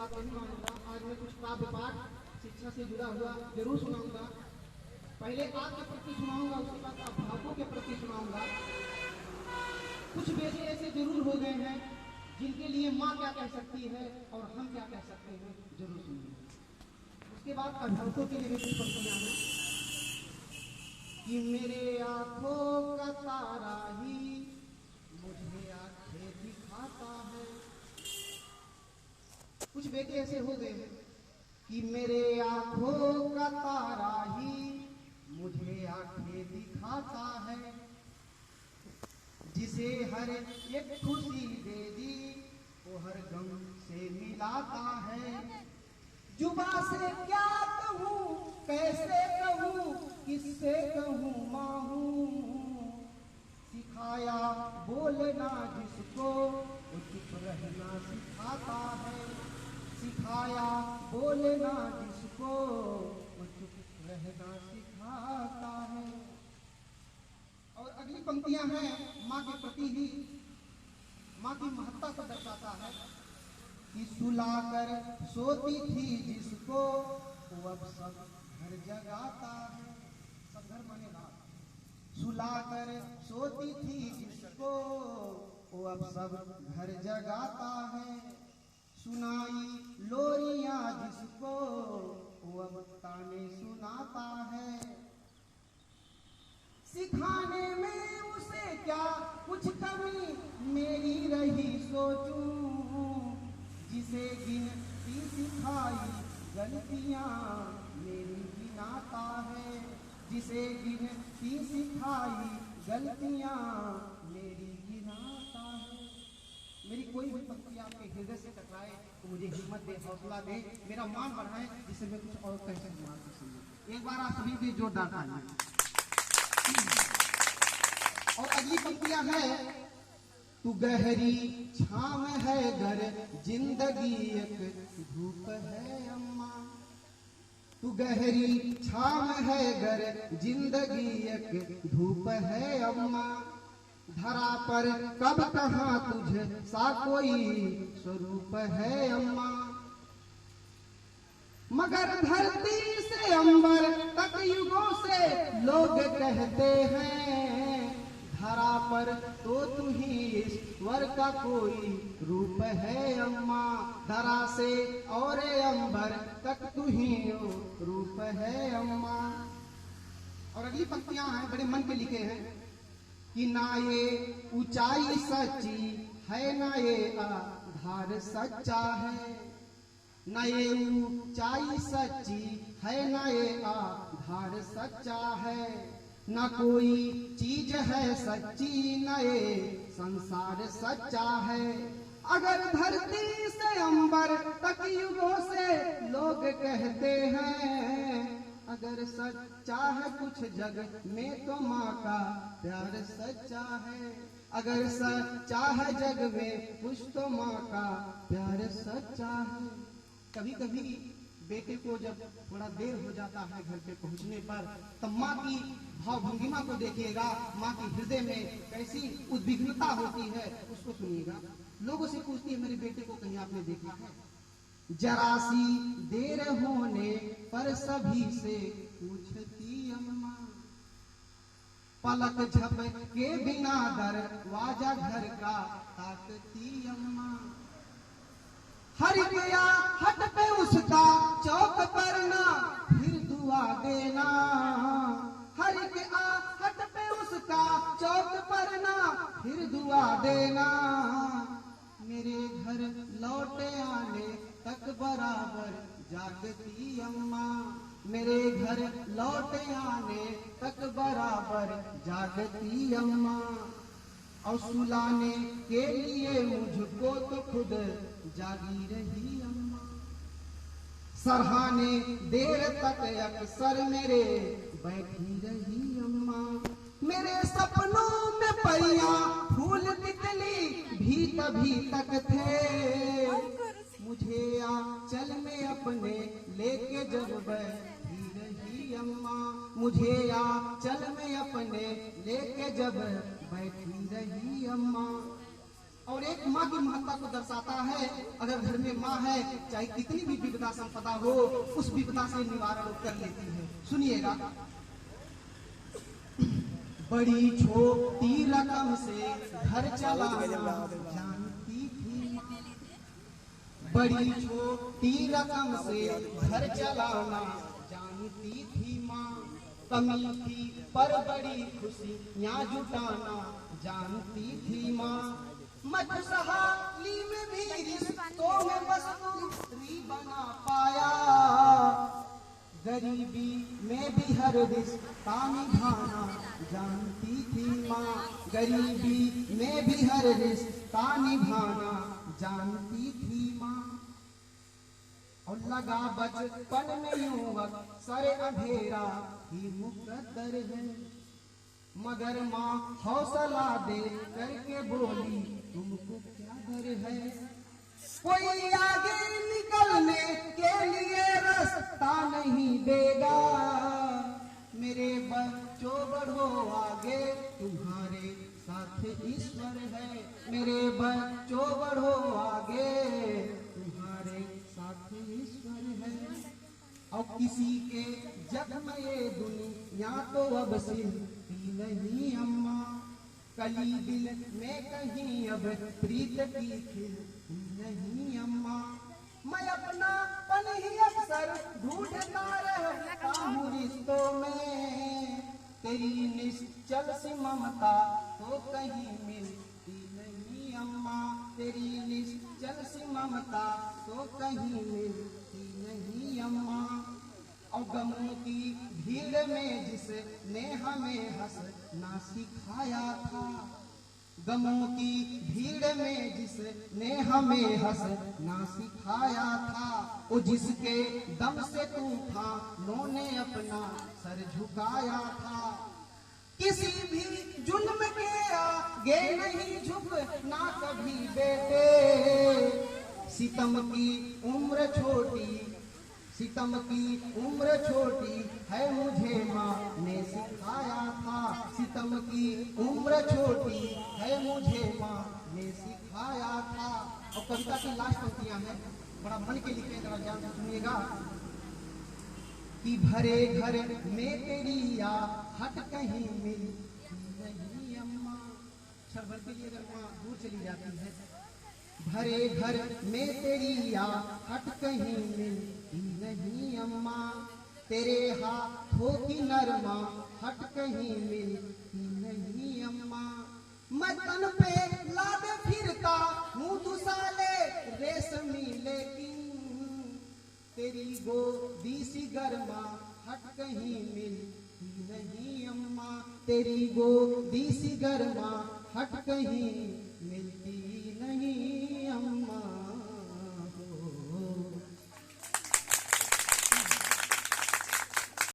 बात नहीं मानूंगा। आज मैं कुछ काव्य पाठ शिक्षा से जुड़ा हुआ जरूर सुनाऊंगा। पहले आपके प्रति सुनाऊंगा, उसके बाद अभिभावकों के प्रति सुनाऊंगा। कुछ बेटे ऐसे जरूर हो गए हैं जिनके लिए माँ क्या कह सकती है और हम क्या कह सकते हैं, जरूर सुनिए। उसके बाद अभिभावकों के लिए भी कुछ पंक्तियां हैं कि मेरे आंखों का तारा ही मुझे आंखें दिखाता है। कुछ बेटे ऐसे हो गए हैं कि मेरे आंखों का तारा ही मुझे आंखें दिखाता है, जिसे हर एक खुशी दे दी वो हर गम से मिलाता है। जुबा से क्या कहूँ, कैसे कहूँ, किससे कहूँ माँ हूँ, सिखाया बोलना जिसको वो चुप रहना सिखाता है। सिखाया बोलना जिसको वो चुप रहना सिखाता है। और अगली पंक्तियां हैं माँ के प्रति ही, माँ की महत्ता को दर्शाता है कि सुलाकर सोती थी जिसको वो अब सब घर जगाता है। सब घर माने रात। सुलाकर सोती थी जिसको वो अब सब घर जगाता है। सुनाई लोरियां जिसको वो अब ताने सुनाता है। सिखाने में उसे क्या कुछ कमी मेरी रही सोचूं, जिसे गिनती सिखाई गलतियां मेरी गिनाता है। जिसे गिनती सिखाई गलतियां मेरी गिनाता है। मेरी कोई भी पंक्ति आपके हृदय से टकराए तो मुझे हिम्मत दे, हौसला दे, मेरा मान बढ़ाए, जिससे मैं कुछ और कह सकूं। एक बार आप सभी भी जोरदार तालियां। और अगली पंक्तियां हैं, तू गहरी छांव है घर जिंदगी एक धूप है अम्मा। तू गहरी छांव है घर जिंदगी एक धूप है अम्मा। धरा पर कब कहाँ तुझ सा कोई स्वरूप है अम्मा। मगर धरती से अंबर तक युगों से लोग कहते हैं, धरा पर तो तू ही ईश्वर का कोई रूप है अम्मा। धरा से और अंबर तक तू ही रूप है अम्मा। और अगली पंक्तियां हैं, बड़े मन के लिखे हैं कि ना ये ऊंचाई सच्ची है, ना ये आधार सच्चा है। ना ये ऊंचाई सच्ची है, ना ये आधार सच्चा है। ना कोई चीज है सच्ची, ना ये संसार सच्चा है। अगर धरती से अंबर तक युगों से लोग कहते हैं, अगर सच्चा है कुछ जग में तो माँ का प्यार सच्चा है। अगर सच्चा है जग में कुछ तो माँ का प्यार सच्चा है। कभी कभी बेटे को जब थोड़ा देर हो जाता है घर पे पहुंचने पर, तब माँ की भावभंगिमा को देखिएगा, माँ की हृदय में कैसी उद्विग्नता होती है, उसको सुनिएगा। लोगों से पूछती है, मेरे बेटे को कहीं आपने देखा है? जरा सी देर होने पर सभी से पूछती अम्मा। पलक झपके बिना दरवाजा घर का ताकती अम्मा। हर गया हट पे उसका चौक पर ना फिर दुआ देना। हर गया हट पे उसका चौक पर ना फिर दुआ देना। मेरे घर लौटे आने तक बराबर जागती अम्मा। मेरे घर लौटे आने तक बराबर जागती अम्मा। और सुलाने के लिए मुझको तो खुद जागी रही अम्मा। सरहाने देर तक अक्सर मेरे बैठी रही अम्मा। मेरे सपनों में परियां फूल तितली भी तभी तक थे। मुझे आंचल में अपने लेके जब बैठी रही अम्मा। मुझे आंचल में अपने लेके जब बैठी रही अम्मा। और एक माँ की महत्ता को दर्शाता है। अगर घर में माँ है, चाहे कितनी भी विपदा संपदा हो, उस विपदा से निवारण कर लेती है। सुनिएगा, बड़ी छोटी रकम से घर चलाना जानती थी माँ, बड़ी छोटी रकम से घर चलाना जानती थी माँ, कमी थी पर बड़ी खुशियाँ जुटाना जानती थी माँ, मधुसहाली में भी रिश्तों में मस्तूरी बना पाया, गरीबी में भी हर रिश्ता निभाना जानती थी माँ, गरीबी में भी हर रिश्ता निभाना जानती थी माँ। और लगा बचपन में युवक सरे अंधेरा ही मुकद्दर है, मगर माँ हौसला दे करके बोली तुमको क्या डर है, कोई आगे निकलने के लिए रास्ता नहीं देगा, मेरे बच्चों बढ़ो आगे तुम्हारे साथ ईश्वर है, मेरे बच्चों बढ़ो आगे तुम्हारे साथ ईश्वर है। और किसी के जख्म ये दुनिया तो अब सिलती नहीं अम्मा, कली दिल में कहीं अब प्रीत की खिलती नहीं अम्मा, मैं अपना पन ही अक्सर ढूंढता रहता हूँ रिश्तों में, तेरी निश्चल सी ममता तो कहीं मिलती नहीं अम्मा, तेरी निश्चल सी ममता तो कहीं मिलती नहीं अम्मा। और गमों की भीड़ में जिसने हमें हंसना सिखाया था, गमों की भीड़ में जिसने हमें हंसना सिखाया था, वो जिसके दम से तूफानों ने अपना सर झुकाया था, किसी भी जुल्म के आगे नहीं झुकना कभी बेटे, सितम की उम्र छोटी, सितम की उम्र छोटी है मुझे माँ ने सिखाया था, सितम की उम्र छोटी है मुझे माँ ने सिखाया था। और कविता की लास्ट पंक्तियां हैं, बड़ा मन के लिखे, जरा ध्यान से सुनिएगा, कि भरे घर में तेरी या हट कहीं मिलती नहीं अम्मा, क्षण भर के लिए अगर माँ दूर चली जाती है, भरे घर में तेरी या हट कहीं मिलती नहीं अम्मा, तेरे हाथों की नरमा हट कहीं मिलती नहीं अम्मा, मैं तन पे लादे फिरता हूँ दुसाले रेशमी, लेकिन तेरी गोदी सी गरमा हट कहीं मिलती नहीं अम्मा, तेरी गोदी सी गरमा हट कहीं मिलती नहीं।